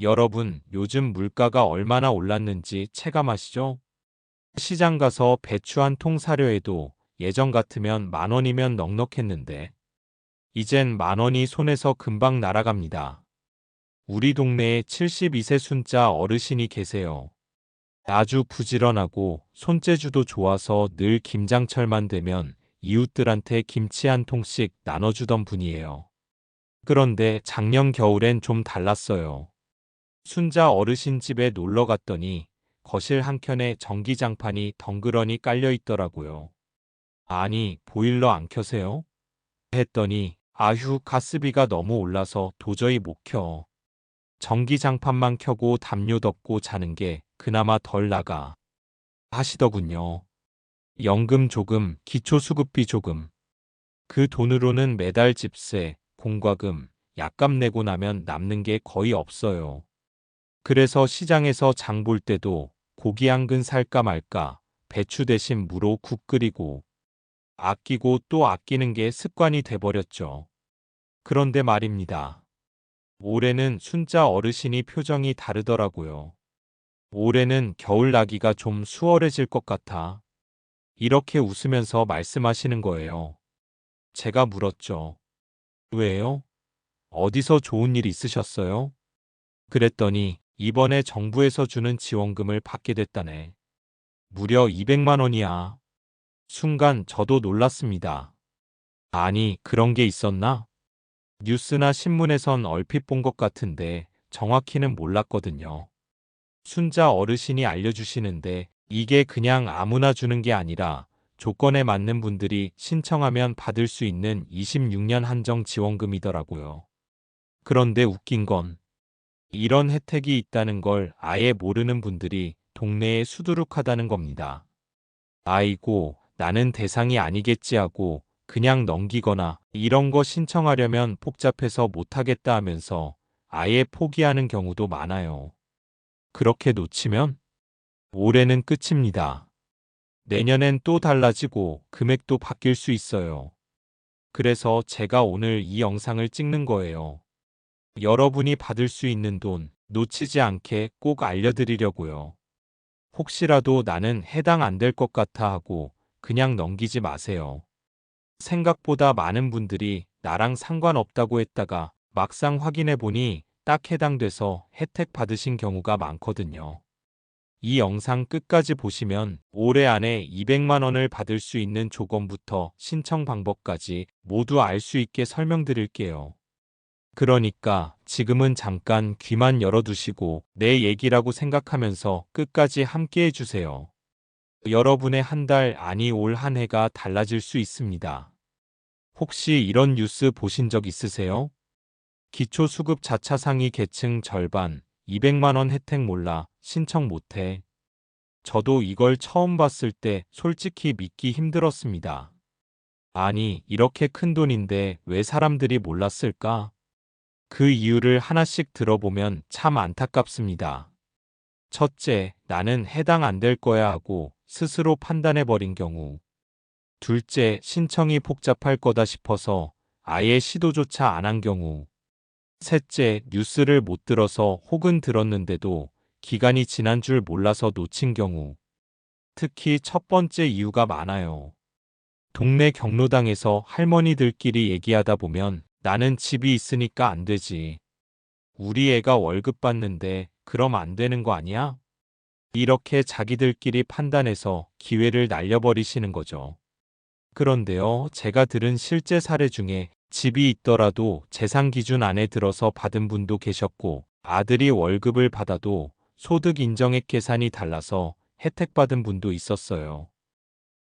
여러분, 요즘 물가가 얼마나 올랐는지 체감하시죠? 시장 가서 배추 한 통 사려 해도 예전 같으면 10,000원이면 넉넉했는데, 이젠 10,000원이 손에서 금방 날아갑니다. 우리 동네에 72세 순자 어르신이 계세요. 아주 부지런하고 손재주도 좋아서 늘 김장철만 되면 이웃들한테 김치 한 통씩 나눠주던 분이에요. 그런데 작년 겨울엔 좀 달랐어요. 순자 어르신 집에 놀러 갔더니 거실 한켠에 전기장판이 덩그러니 깔려 있더라고요. 아니, 보일러 안 켜세요? 했더니 아휴, 가스비가 너무 올라서 도저히 못 켜. 전기장판만 켜고 담요 덮고 자는 게 그나마 덜 나가 하시더군요. 연금 조금, 기초수급비 조금. 그 돈으로는 매달 집세, 공과금, 약값 내고 나면 남는 게 거의 없어요. 그래서 시장에서 장볼 때도 고기 한 근 살까 말까, 배추 대신 무로 국 끓이고, 아끼고 또 아끼는 게 습관이 돼버렸죠. 그런데 말입니다. 올해는 순자 어르신이 표정이 다르더라고요. 올해는 겨울 나기가 좀 수월해질 것 같아. 이렇게 웃으면서 말씀하시는 거예요. 제가 물었죠. 왜요? 어디서 좋은 일 있으셨어요? 그랬더니 이번에 정부에서 주는 지원금을 받게 됐다네. 무려 200만 원이야. 순간 저도 놀랐습니다. 아니, 그런 게 있었나? 뉴스나 신문에선 얼핏 본 것 같은데 정확히는 몰랐거든요. 순자 어르신이 알려주시는데 이게 그냥 아무나 주는 게 아니라 조건에 맞는 분들이 신청하면 받을 수 있는 26년 한정 지원금이더라고요. 그런데 웃긴 건 이런 혜택이 있다는 걸 아예 모르는 분들이 동네에 수두룩하다는 겁니다. 아이고, 나는 대상이 아니겠지 하고 그냥 넘기거나 이런 거 신청하려면 복잡해서 못하겠다 하면서 아예 포기하는 경우도 많아요. 그렇게 놓치면 올해는 끝입니다. 내년엔 또 달라지고 금액도 바뀔 수 있어요. 그래서 제가 오늘 이 영상을 찍는 거예요. 여러분이 받을 수 있는 돈 놓치지 않게 꼭 알려드리려고요. 혹시라도 나는 해당 안 될 것 같아 하고 그냥 넘기지 마세요. 생각보다 많은 분들이 나랑 상관없다고 했다가 막상 확인해 보니 딱 해당돼서 혜택 받으신 경우가 많거든요. 이 영상 끝까지 보시면 올해 안에 200만 원을 받을 수 있는 조건부터 신청 방법까지 모두 알 수 있게 설명드릴게요. 그러니까 지금은 잠깐 귀만 열어두시고 내 얘기라고 생각하면서 끝까지 함께 해주세요. 여러분의 한 달, 아니 올 한 해가 달라질 수 있습니다. 혹시 이런 뉴스 보신 적 있으세요? 기초수급 자차 상위 계층 절반, 200만 원 혜택 몰라, 신청 못해. 저도 이걸 처음 봤을 때 솔직히 믿기 힘들었습니다. 아니, 이렇게 큰 돈인데 왜 사람들이 몰랐을까? 그 이유를 하나씩 들어보면 참 안타깝습니다. 첫째, 나는 해당 안 될 거야 하고 스스로 판단해버린 경우. 둘째, 신청이 복잡할 거다 싶어서 아예 시도조차 안 한 경우. 셋째, 뉴스를 못 들어서 혹은 들었는데도 기간이 지난 줄 몰라서 놓친 경우. 특히 첫 번째 이유가 많아요. 동네 경로당에서 할머니들끼리 얘기하다 보면 나는 집이 있으니까 안 되지. 우리 애가 월급 받는데 그럼 안 되는 거 아니야? 이렇게 자기들끼리 판단해서 기회를 날려버리시는 거죠. 그런데요, 제가 들은 실제 사례 중에 집이 있더라도 재산 기준 안에 들어서 받은 분도 계셨고, 아들이 월급을 받아도 소득 인정액 계산이 달라서 혜택 받은 분도 있었어요.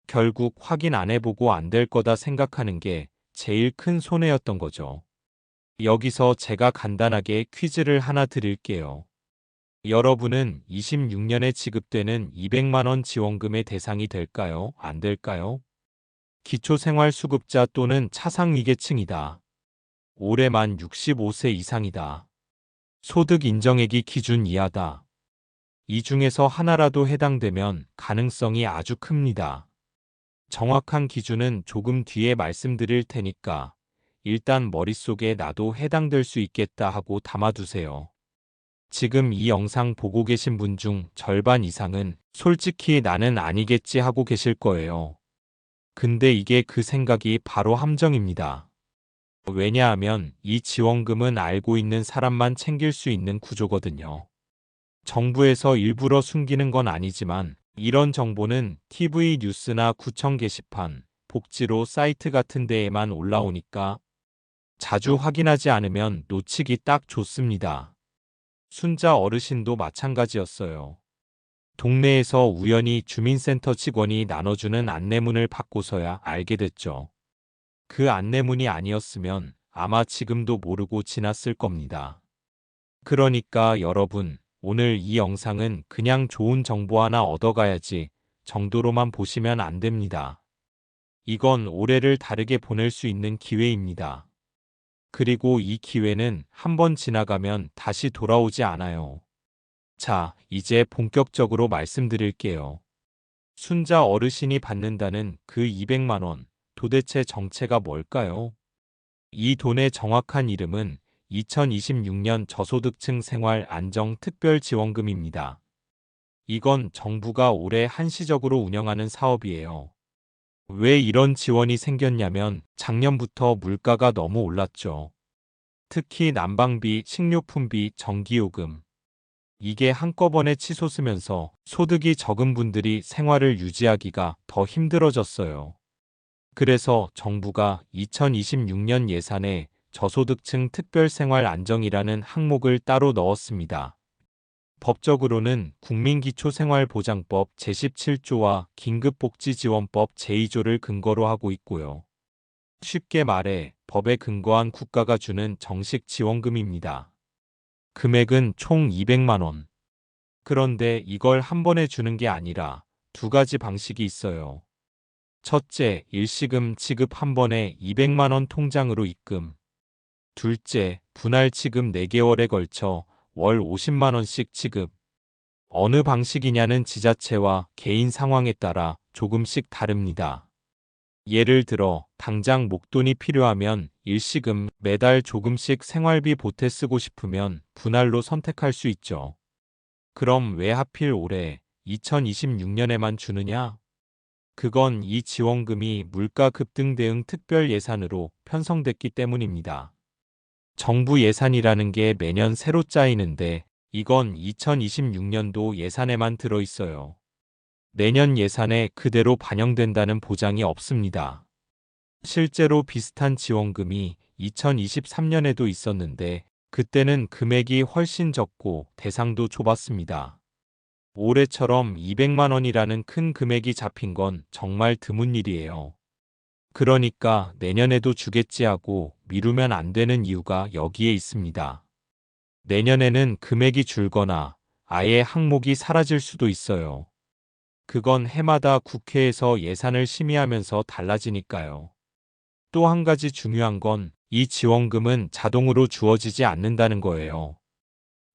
결국 확인 안 해보고 안 될 거다 생각하는 게 제일 큰 손해였던 거죠. 여기서 제가 간단하게 퀴즈를 하나 드릴게요. 여러분은 26년에 지급되는 200만 원 지원금의 대상이 될까요? 안 될까요? 기초생활수급자 또는 차상위계층이다. 올해 만 65세 이상이다. 소득 인정액이 기준 이하다. 이 중에서 하나라도 해당되면 가능성이 아주 큽니다. 정확한 기준은 조금 뒤에 말씀드릴 테니까 일단 머릿속에 나도 해당될 수 있겠다 하고 담아두세요. 지금 이 영상 보고 계신 분 중 절반 이상은 솔직히 나는 아니겠지 하고 계실 거예요. 근데 이게 그 생각이 바로 함정입니다. 왜냐하면 이 지원금은 알고 있는 사람만 챙길 수 있는 구조거든요. 정부에서 일부러 숨기는 건 아니지만 이런 정보는 TV 뉴스나 구청 게시판, 복지로 사이트 같은 데에만 올라오니까 자주 확인하지 않으면 놓치기 딱 좋습니다. 순자 어르신도 마찬가지였어요. 동네에서 우연히 주민센터 직원이 나눠주는 안내문을 받고서야 알게 됐죠. 그 안내문이 아니었으면 아마 지금도 모르고 지났을 겁니다. 그러니까 여러분, 오늘 이 영상은 그냥 좋은 정보 하나 얻어가야지 정도로만 보시면 안 됩니다. 이건 올해를 다르게 보낼 수 있는 기회입니다. 그리고 이 기회는 한번 지나가면 다시 돌아오지 않아요. 자, 이제 본격적으로 말씀드릴게요. 순자 어르신이 받는다는 그 200만 원, 도대체 정체가 뭘까요? 이 돈의 정확한 이름은 2026년 저소득층 생활 안정 특별지원금입니다. 이건 정부가 올해 한시적으로 운영하는 사업이에요. 왜 이런 지원이 생겼냐면 작년부터 물가가 너무 올랐죠. 특히 난방비, 식료품비, 전기요금. 이게 한꺼번에 치솟으면서 소득이 적은 분들이 생활을 유지하기가 더 힘들어졌어요. 그래서 정부가 2026년 예산에 저소득층 특별생활 안정이라는 항목을 따로 넣었습니다. 법적으로는 국민기초생활보장법 제17조와 긴급복지지원법 제2조를 근거로 하고 있고요. 쉽게 말해 법에 근거한 국가가 주는 정식 지원금입니다. 금액은 총 200만 원. 그런데 이걸 한 번에 주는 게 아니라 두 가지 방식이 있어요. 첫째, 일시금 지급 한 번에 200만 원 통장으로 입금. 둘째, 분할 지급 4개월에 걸쳐 월 50만 원씩 지급. 어느 방식이냐는 지자체와 개인 상황에 따라 조금씩 다릅니다. 예를 들어 당장 목돈이 필요하면 일시금, 매달 조금씩 생활비 보태 쓰고 싶으면 분할로 선택할 수 있죠. 그럼 왜 하필 올해 2026년에만 주느냐? 그건 이 지원금이 물가 급등 대응 특별 예산으로 편성됐기 때문입니다. 정부 예산이라는 게 매년 새로 짜이는데 이건 2026년도 예산에만 들어 있어요. 내년 예산에 그대로 반영된다는 보장이 없습니다. 실제로 비슷한 지원금이 2023년에도 있었는데 그때는 금액이 훨씬 적고 대상도 좁았습니다. 올해처럼 200만 원이라는 큰 금액이 잡힌 건 정말 드문 일이에요. 그러니까 내년에도 주겠지 하고 미루면 안 되는 이유가 여기에 있습니다. 내년에는 금액이 줄거나 아예 항목이 사라질 수도 있어요. 그건 해마다 국회에서 예산을 심의하면서 달라지니까요. 또 한 가지 중요한 건 이 지원금은 자동으로 주어지지 않는다는 거예요.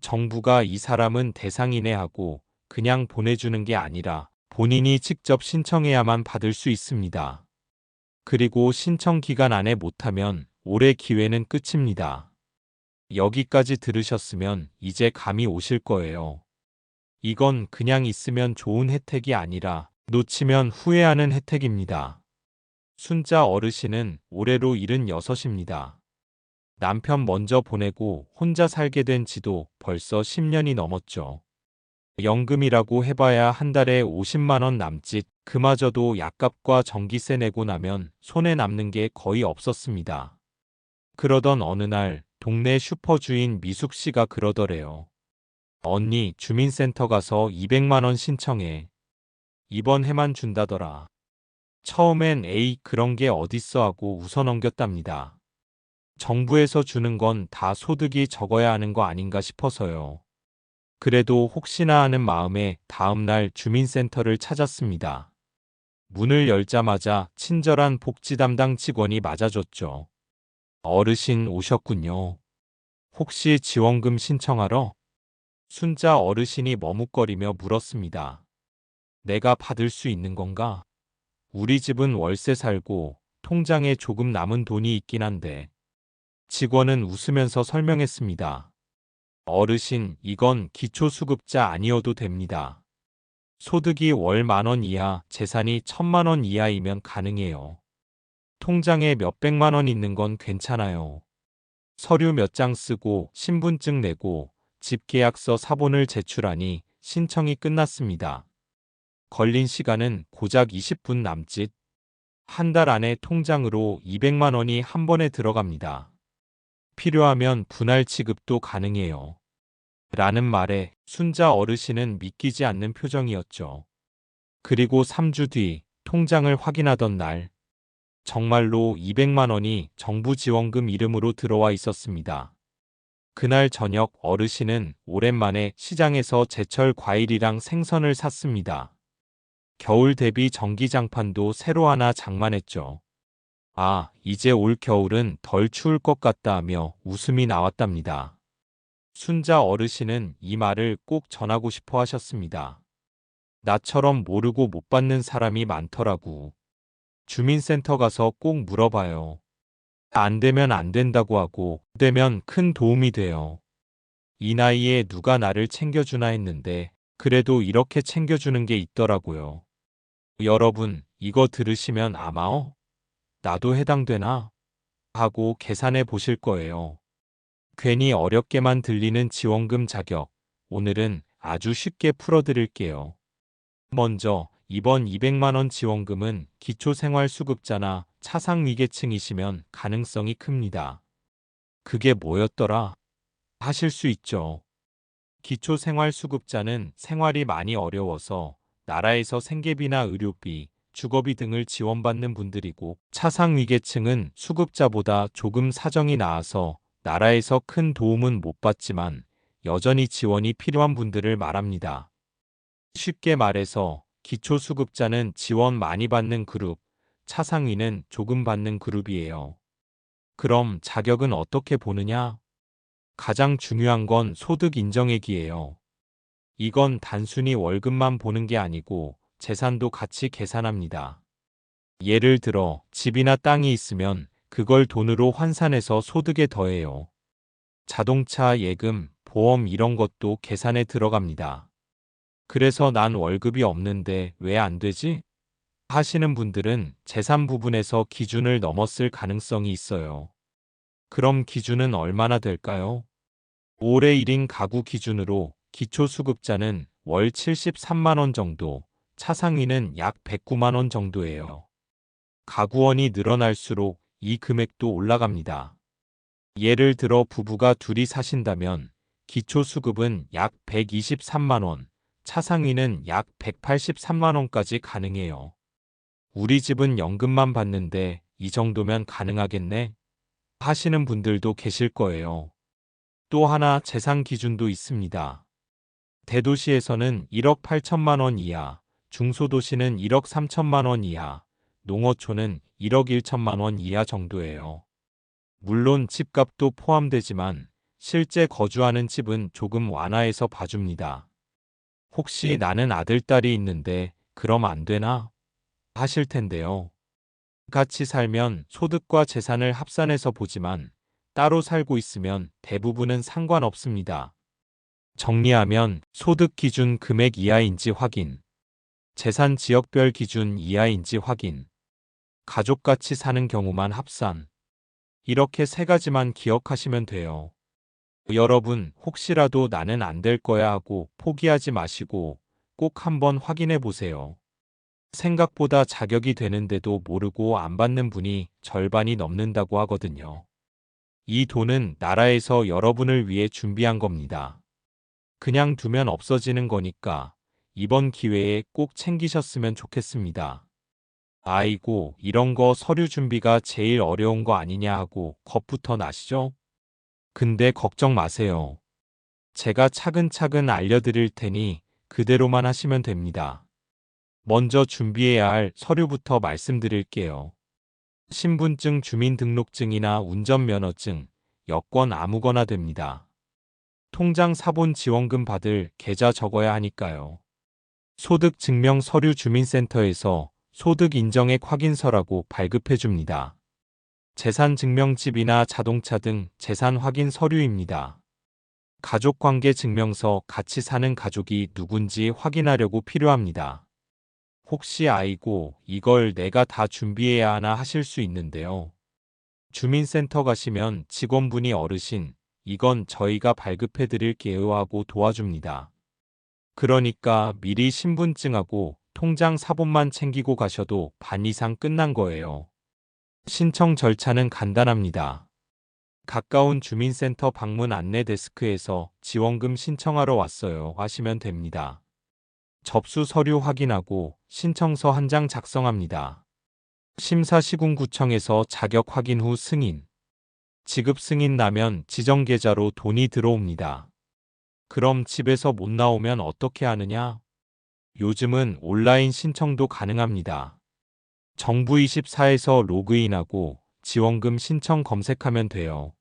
정부가 이 사람은 대상이네 하고 그냥 보내주는 게 아니라 본인이 직접 신청해야만 받을 수 있습니다. 그리고 신청 기간 안에 못하면 올해 기회는 끝입니다. 여기까지 들으셨으면 이제 감이 오실 거예요. 이건 그냥 있으면 좋은 혜택이 아니라 놓치면 후회하는 혜택입니다. 순자 어르신은 올해로 76입니다. 남편 먼저 보내고 혼자 살게 된 지도 벌써 10년이 넘었죠. 연금이라고 해봐야 한 달에 50만 원 남짓, 그마저도 약값과 전기세 내고 나면 손에 남는 게 거의 없었습니다. 그러던 어느 날 동네 슈퍼 주인 미숙 씨가 그러더래요. 언니, 주민센터 가서 200만 원 신청해. 이번 해만 준다더라. 처음엔 에이 그런 게 어딨어 하고 웃어넘겼답니다. 정부에서 주는 건 다 소득이 적어야 하는 거 아닌가 싶어서요. 그래도 혹시나 하는 마음에 다음날 주민센터를 찾았습니다. 문을 열자마자 친절한 복지 담당 직원이 맞아줬죠. 어르신 오셨군요. 혹시 지원금 신청하러? 순자 어르신이 머뭇거리며 물었습니다. 내가 받을 수 있는 건가? 우리 집은 월세 살고 통장에 조금 남은 돈이 있긴 한데. 직원은 웃으면서 설명했습니다. 어르신, 이건 기초수급자 아니어도 됩니다. 소득이 월 10,000원 이하, 재산이 1,000만 원 이하이면 가능해요. 통장에 몇백만 원 있는 건 괜찮아요. 서류 몇 장 쓰고 신분증 내고 집계약서 사본을 제출하니 신청이 끝났습니다. 걸린 시간은 고작 20분 남짓. 한 달 안에 통장으로 200만 원이 한 번에 들어갑니다. 필요하면 분할 지급도 가능해요. 라는 말에 순자 어르신은 믿기지 않는 표정이었죠. 그리고 3주 뒤 통장을 확인하던 날, 정말로 200만 원이 정부 지원금 이름으로 들어와 있었습니다. 그날 저녁 어르신은 오랜만에 시장에서 제철 과일이랑 생선을 샀습니다. 겨울 대비 전기장판도 새로 하나 장만했죠. 아, 이제 올 겨울은 덜 추울 것 같다 하며 웃음이 나왔답니다. 순자 어르신은 이 말을 꼭 전하고 싶어 하셨습니다. 나처럼 모르고 못 받는 사람이 많더라고. 주민센터 가서 꼭 물어봐요. 안 되면 안 된다고 하고, 되면 큰 도움이 돼요. 이 나이에 누가 나를 챙겨주나 했는데, 그래도 이렇게 챙겨주는 게 있더라고요. 여러분, 이거 들으시면 아마 나도 해당되나? 하고 계산해 보실 거예요. 괜히 어렵게만 들리는 지원금 자격, 오늘은 아주 쉽게 풀어드릴게요. 먼저, 이번 200만 원 지원금은 기초생활수급자나 차상위계층이시면 가능성이 큽니다. 그게 뭐였더라? 하실 수 있죠. 기초생활수급자는 생활이 많이 어려워서 나라에서 생계비나 의료비, 주거비 등을 지원받는 분들이고, 차상위계층은 수급자보다 조금 사정이 나아서 나라에서 큰 도움은 못 받지만 여전히 지원이 필요한 분들을 말합니다. 쉽게 말해서 기초수급자는 지원 많이 받는 그룹, 차상위는 조금 받는 그룹이에요. 그럼 자격은 어떻게 보느냐? 가장 중요한 건 소득 인정액이에요. 이건 단순히 월급만 보는 게 아니고 재산도 같이 계산합니다. 예를 들어 집이나 땅이 있으면 그걸 돈으로 환산해서 소득에 더해요. 자동차, 예금, 보험 이런 것도 계산에 들어갑니다. 그래서 난 월급이 없는데 왜 안 되지? 하시는 분들은 재산 부분에서 기준을 넘었을 가능성이 있어요. 그럼 기준은 얼마나 될까요? 올해 1인 가구 기준으로 기초수급자는 월 73만 원 정도, 차상위는 약 109만 원 정도예요. 가구원이 늘어날수록 이 금액도 올라갑니다. 예를 들어 부부가 둘이 사신다면 기초수급은 약 123만 원, 차상위는 약 183만 원까지 가능해요. 우리 집은 연금만 받는데 이 정도면 가능하겠네? 하시는 분들도 계실 거예요. 또 하나 재산 기준도 있습니다. 대도시에서는 1억 8천만 원 이하, 중소도시는 1억 3천만 원 이하, 농어촌은 1억 1천만 원 이하 정도예요. 물론 집값도 포함되지만 실제 거주하는 집은 조금 완화해서 봐줍니다. 혹시 나는 아들, 딸이 있는데 그럼 안 되나? 하실 텐데요. 같이 살면 소득과 재산을 합산해서 보지만 따로 살고 있으면 대부분은 상관없습니다. 정리하면 소득 기준 금액 이하인지 확인, 재산 지역별 기준 이하인지 확인, 가족같이 사는 경우만 합산. 이렇게 세 가지만 기억하시면 돼요. 여러분, 혹시라도 나는 안 될 거야 하고 포기하지 마시고 꼭 한번 확인해 보세요. 생각보다 자격이 되는데도 모르고 안 받는 분이 절반이 넘는다고 하거든요. 이 돈은 나라에서 여러분을 위해 준비한 겁니다. 그냥 두면 없어지는 거니까 이번 기회에 꼭 챙기셨으면 좋겠습니다. 아이고, 이런 거 서류 준비가 제일 어려운 거 아니냐 하고 겁부터 나시죠? 근데 걱정 마세요. 제가 차근차근 알려드릴 테니 그대로만 하시면 됩니다. 먼저 준비해야 할 서류부터 말씀드릴게요. 신분증, 주민등록증이나 운전면허증, 여권 아무거나 됩니다. 통장 사본 지원금 받을 계좌 적어야 하니까요. 소득증명 서류 주민센터에서 소득인정액 확인서라고 발급해 줍니다. 재산증명집이나 자동차 등 재산 확인 서류입니다. 가족관계 증명서 같이 사는 가족이 누군지 확인하려고 필요합니다. 혹시 아이고, 이걸 내가 다 준비해야 하나 하실 수 있는데요. 주민센터 가시면 직원분이 어르신, 이건 저희가 발급해 드릴게요 하고 도와줍니다. 그러니까 미리 신분증하고 통장 사본만 챙기고 가셔도 반 이상 끝난 거예요. 신청 절차는 간단합니다. 가까운 주민센터 방문 안내 데스크에서 지원금 신청하러 왔어요 하시면 됩니다. 접수 서류 확인하고 신청서 한 장 작성합니다. 심사시군구청에서 자격 확인 후 승인. 지급 승인 나면 지정 계좌로 돈이 들어옵니다. 그럼 집에서 못 나오면 어떻게 하느냐? 요즘은 온라인 신청도 가능합니다. 정부24에서 로그인하고 지원금 신청 검색하면 돼요.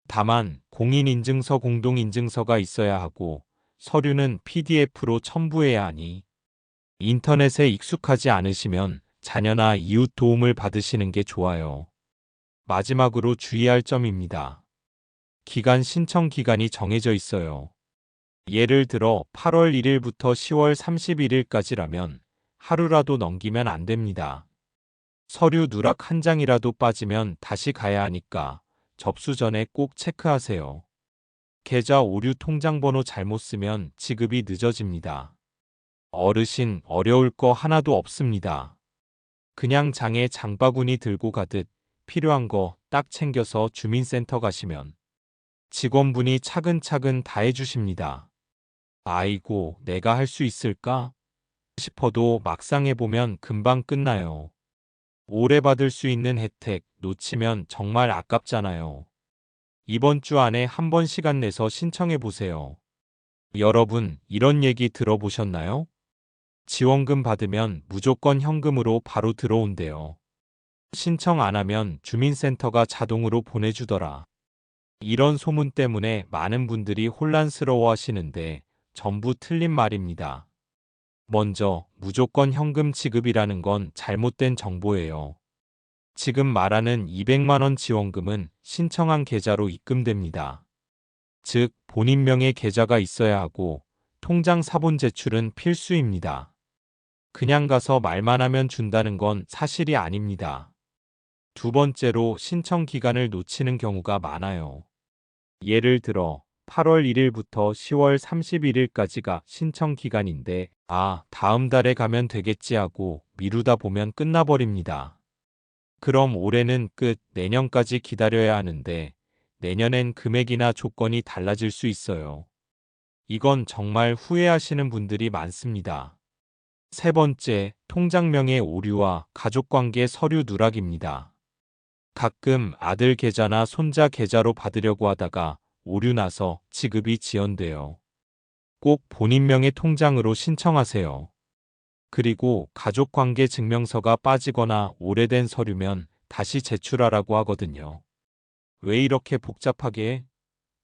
다만 공인인증서 공동인증서가 있어야 하고 서류는 PDF로 첨부해야 하니 인터넷에 익숙하지 않으시면 자녀나 이웃 도움을 받으시는 게 좋아요. 마지막으로 주의할 점입니다. 기간 신청 기간이 정해져 있어요. 예를 들어 8월 1일부터 10월 31일까지라면 하루라도 넘기면 안 됩니다. 서류 누락 한 장이라도 빠지면 다시 가야 하니까 접수 전에 꼭 체크하세요. 계좌 오류 통장 번호 잘못 쓰면 지급이 늦어집니다. 어르신 어려울 거 하나도 없습니다. 그냥 장에 장바구니 들고 가듯 필요한 거 딱 챙겨서 주민센터 가시면 직원분이 차근차근 다 해주십니다. 아이고, 내가 할 수 있을까? 싶어도 막상 해보면 금방 끝나요. 오래 받을 수 있는 혜택 놓치면 정말 아깝잖아요. 이번 주 안에 한 번 시간 내서 신청해 보세요. 여러분, 이런 얘기 들어보셨나요? 지원금 받으면 무조건 현금으로 바로 들어온대요. 신청 안 하면 주민센터가 자동으로 보내주더라. 이런 소문 때문에 많은 분들이 혼란스러워 하시는데 전부 틀린 말입니다. 먼저, 무조건 현금 지급이라는 건 잘못된 정보예요. 지금 말하는 200만 원 지원금은 신청한 계좌로 입금됩니다. 즉, 본인 명의 계좌가 있어야 하고 통장 사본 제출은 필수입니다. 그냥 가서 말만 하면 준다는 건 사실이 아닙니다. 두 번째로 신청 기간을 놓치는 경우가 많아요. 예를 들어 8월 1일부터 10월 31일까지가 신청 기간인데 다음 달에 가면 되겠지 하고 미루다 보면 끝나버립니다. 그럼 올해는 끝, 내년까지 기다려야 하는데 내년엔 금액이나 조건이 달라질 수 있어요. 이건 정말 후회하시는 분들이 많습니다. 세 번째, 통장명의 오류와 가족관계 서류 누락입니다. 가끔 아들 계좌나 손자 계좌로 받으려고 하다가 오류 나서 지급이 지연돼요. 꼭 본인 명의 통장으로 신청하세요. 그리고 가족관계 증명서가 빠지거나 오래된 서류면 다시 제출하라고 하거든요. 왜 이렇게 복잡하게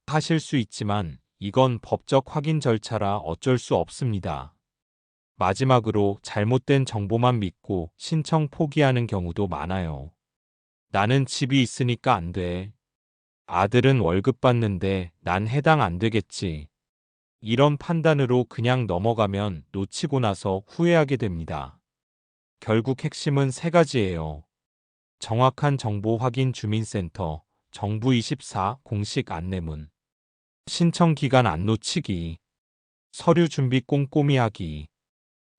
하실 수 있지만 이건 법적 확인 절차라 어쩔 수 없습니다. 마지막으로 잘못된 정보만 믿고 신청 포기하는 경우도 많아요. 나는 집이 있으니까 안 돼. 아들은 월급 받는데 난 해당 안 되겠지. 이런 판단으로 그냥 넘어가면 놓치고 나서 후회하게 됩니다. 결국 핵심은 세 가지예요. 정확한 정보 확인 주민센터, 정부24 공식 안내문, 신청 기간 안 놓치기, 서류 준비 꼼꼼히 하기.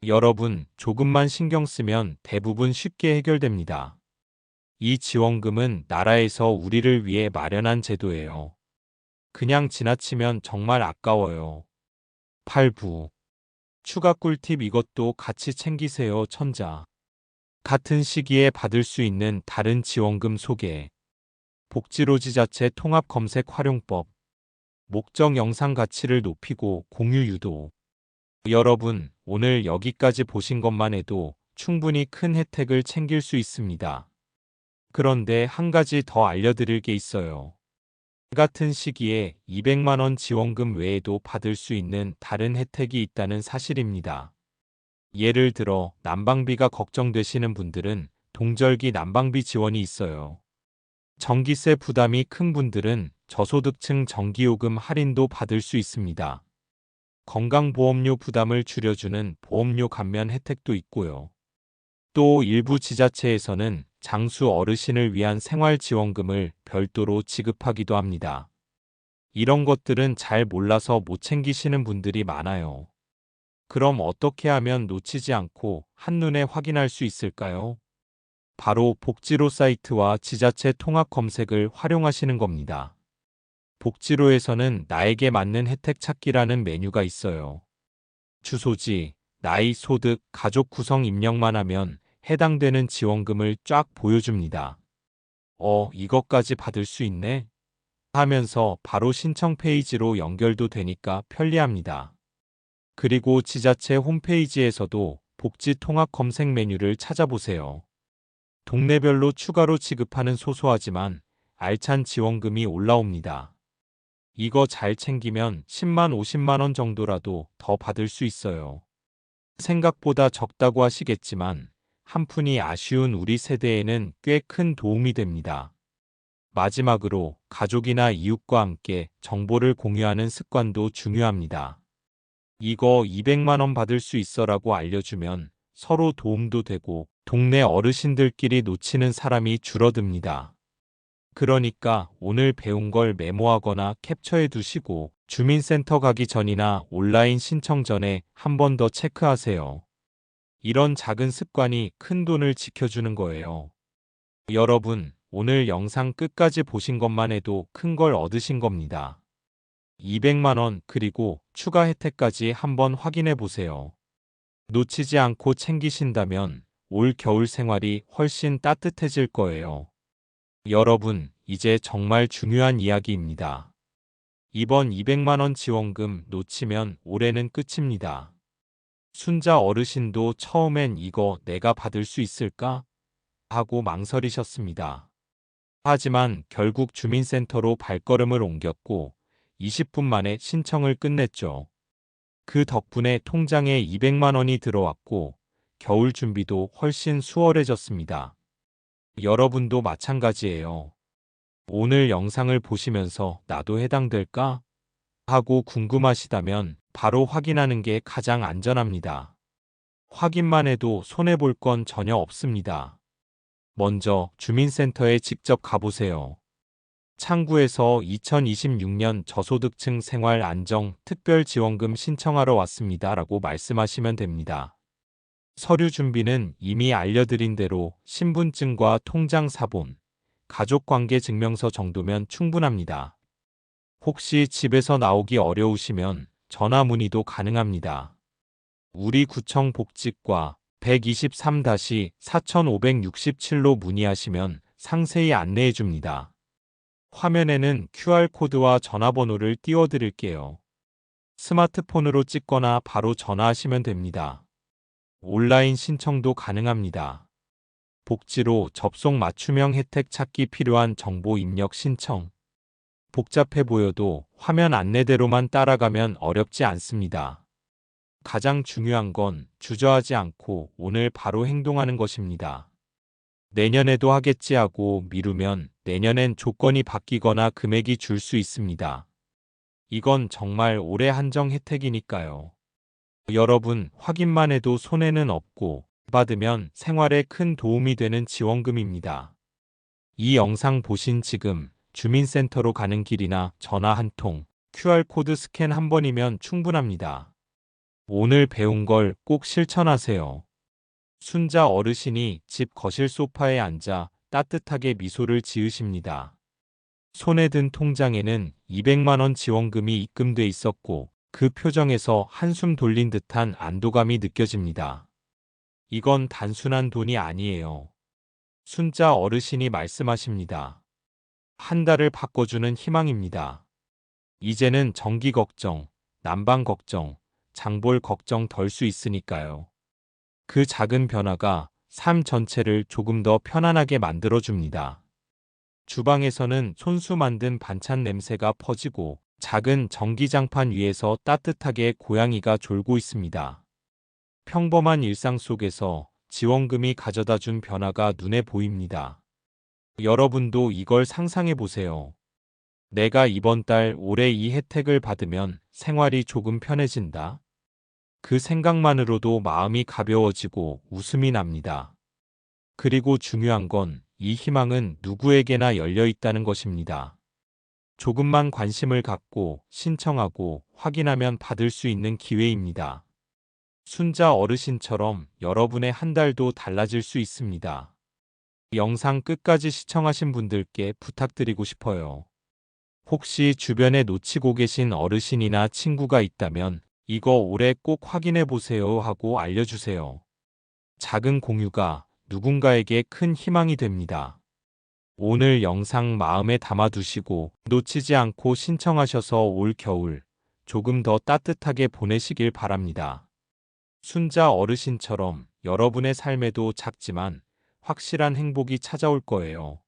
여러분, 조금만 신경 쓰면 대부분 쉽게 해결됩니다. 이 지원금은 나라에서 우리를 위해 마련한 제도예요. 그냥 지나치면 정말 아까워요. 8부. 추가 꿀팁 이것도 같이 챙기세요 천자. 같은 시기에 받을 수 있는 다른 지원금 소개. 복지로지자체 통합 검색 활용법. 목적 영상 가치를 높이고 공유 유도. 여러분, 오늘 여기까지 보신 것만 해도 충분히 큰 혜택을 챙길 수 있습니다. 그런데 한 가지 더 알려드릴 게 있어요. 같은 시기에 200만 원 지원금 외에도 받을 수 있는 다른 혜택이 있다는 사실입니다. 예를 들어 난방비가 걱정되시는 분들은 동절기 난방비 지원이 있어요. 전기세 부담이 큰 분들은 저소득층 전기요금 할인도 받을 수 있습니다. 건강보험료 부담을 줄여주는 보험료 감면 혜택도 있고요. 또 일부 지자체에서는 장수 어르신을 위한 생활지원금을 별도로 지급하기도 합니다. 이런 것들은 잘 몰라서 못 챙기시는 분들이 많아요. 그럼 어떻게 하면 놓치지 않고 한눈에 확인할 수 있을까요? 바로 복지로 사이트와 지자체 통합 검색을 활용하시는 겁니다. 복지로에서는 나에게 맞는 혜택 찾기라는 메뉴가 있어요. 주소지, 나이, 소득, 가족 구성 입력만 하면 해당되는 지원금을 쫙 보여줍니다. 이것까지 받을 수 있네? 하면서 바로 신청 페이지로 연결도 되니까 편리합니다. 그리고 지자체 홈페이지에서도 복지 통합 검색 메뉴를 찾아보세요. 동네별로 추가로 지급하는 소소하지만 알찬 지원금이 올라옵니다. 이거 잘 챙기면 10만 50만 원 정도라도 더 받을 수 있어요. 생각보다 적다고 하시겠지만 한 푼이 아쉬운 우리 세대에는 꽤 큰 도움이 됩니다. 마지막으로 가족이나 이웃과 함께 정보를 공유하는 습관도 중요합니다. 이거 200만 원 받을 수 있어라고 알려주면 서로 도움도 되고 동네 어르신들끼리 놓치는 사람이 줄어듭니다. 그러니까 오늘 배운 걸 메모하거나 캡처해 두시고 주민센터 가기 전이나 온라인 신청 전에 한 번 더 체크하세요. 이런 작은 습관이 큰 돈을 지켜주는 거예요. 여러분, 오늘 영상 끝까지 보신 것만 해도 큰 걸 얻으신 겁니다. 200만 원 그리고 추가 혜택까지 한번 확인해 보세요. 놓치지 않고 챙기신다면 올 겨울 생활이 훨씬 따뜻해질 거예요. 여러분, 이제 정말 중요한 이야기입니다. 이번 200만 원 지원금 놓치면 올해는 끝입니다. 순자 어르신도 처음엔 이거 내가 받을 수 있을까? 하고 망설이셨습니다. 하지만 결국 주민센터로 발걸음을 옮겼고 20분 만에 신청을 끝냈죠. 그 덕분에 통장에 200만 원이 들어왔고 겨울 준비도 훨씬 수월해졌습니다. 여러분도 마찬가지예요. 오늘 영상을 보시면서 나도 해당될까? 하고 궁금하시다면 바로 확인하는 게 가장 안전합니다. 확인만 해도 손해볼 건 전혀 없습니다. 먼저 주민센터에 직접 가보세요. 창구에서 2026년 저소득층 생활 안정 특별지원금 신청하러 왔습니다 라고 말씀하시면 됩니다. 서류 준비는 이미 알려드린 대로 신분증과 통장 사본, 가족관계 증명서 정도면 충분합니다. 혹시 집에서 나오기 어려우시면 전화 문의도 가능합니다. 우리 구청 복지과 123-4567로 문의하시면 상세히 안내해 줍니다. 화면에는 QR코드와 전화번호를 띄워드릴게요. 스마트폰으로 찍거나 바로 전화하시면 됩니다. 온라인 신청도 가능합니다. 복지로 접속 맞춤형 혜택 찾기 필요한 정보 입력 신청. 복잡해 보여도 화면 안내대로만 따라가면 어렵지 않습니다. 가장 중요한 건 주저하지 않고 오늘 바로 행동하는 것입니다. 내년에도 하겠지 하고 미루면 내년엔 조건이 바뀌거나 금액이 줄 수 있습니다. 이건 정말 올해 한정 혜택이니까요. 여러분, 확인만 해도 손해는 없고 받으면 생활에 큰 도움이 되는 지원금입니다. 이 영상 보신 지금 주민센터로 가는 길이나 전화 한 통, QR코드 스캔 한 번이면 충분합니다. 오늘 배운 걸 꼭 실천하세요. 순자 어르신이 집 거실 소파에 앉아 따뜻하게 미소를 지으십니다. 손에 든 통장에는 200만 원 지원금이 입금돼 있었고 그 표정에서 한숨 돌린 듯한 안도감이 느껴집니다. 이건 단순한 돈이 아니에요. 순자 어르신이 말씀하십니다. 한 달을 바꿔주는 희망입니다. 이제는 전기 걱정, 난방 걱정, 장볼 걱정 덜 수 있으니까요. 그 작은 변화가 삶 전체를 조금 더 편안하게 만들어줍니다. 주방에서는 손수 만든 반찬 냄새가 퍼지고 작은 전기장판 위에서 따뜻하게 고양이가 졸고 있습니다. 평범한 일상 속에서 지원금이 가져다 준 변화가 눈에 보입니다. 여러분도 이걸 상상해 보세요. 내가 이번 달 올해 이 혜택을 받으면 생활이 조금 편해진다. 그 생각만으로도 마음이 가벼워지고 웃음이 납니다. 그리고 중요한 건 이 희망은 누구에게나 열려 있다는 것입니다. 조금만 관심을 갖고 신청하고 확인하면 받을 수 있는 기회입니다. 순자 어르신처럼 여러분의 한 달도 달라질 수 있습니다. 영상 끝까지 시청하신 분들께 부탁드리고 싶어요. 혹시 주변에 놓치고 계신 어르신이나 친구가 있다면 이거 올해 꼭 확인해 보세요 하고 알려주세요. 작은 공유가 누군가에게 큰 희망이 됩니다. 오늘 영상 마음에 담아두시고 놓치지 않고 신청하셔서 올 겨울 조금 더 따뜻하게 보내시길 바랍니다. 순자 어르신처럼 여러분의 삶에도 작지만 확실한 행복이 찾아올 거예요.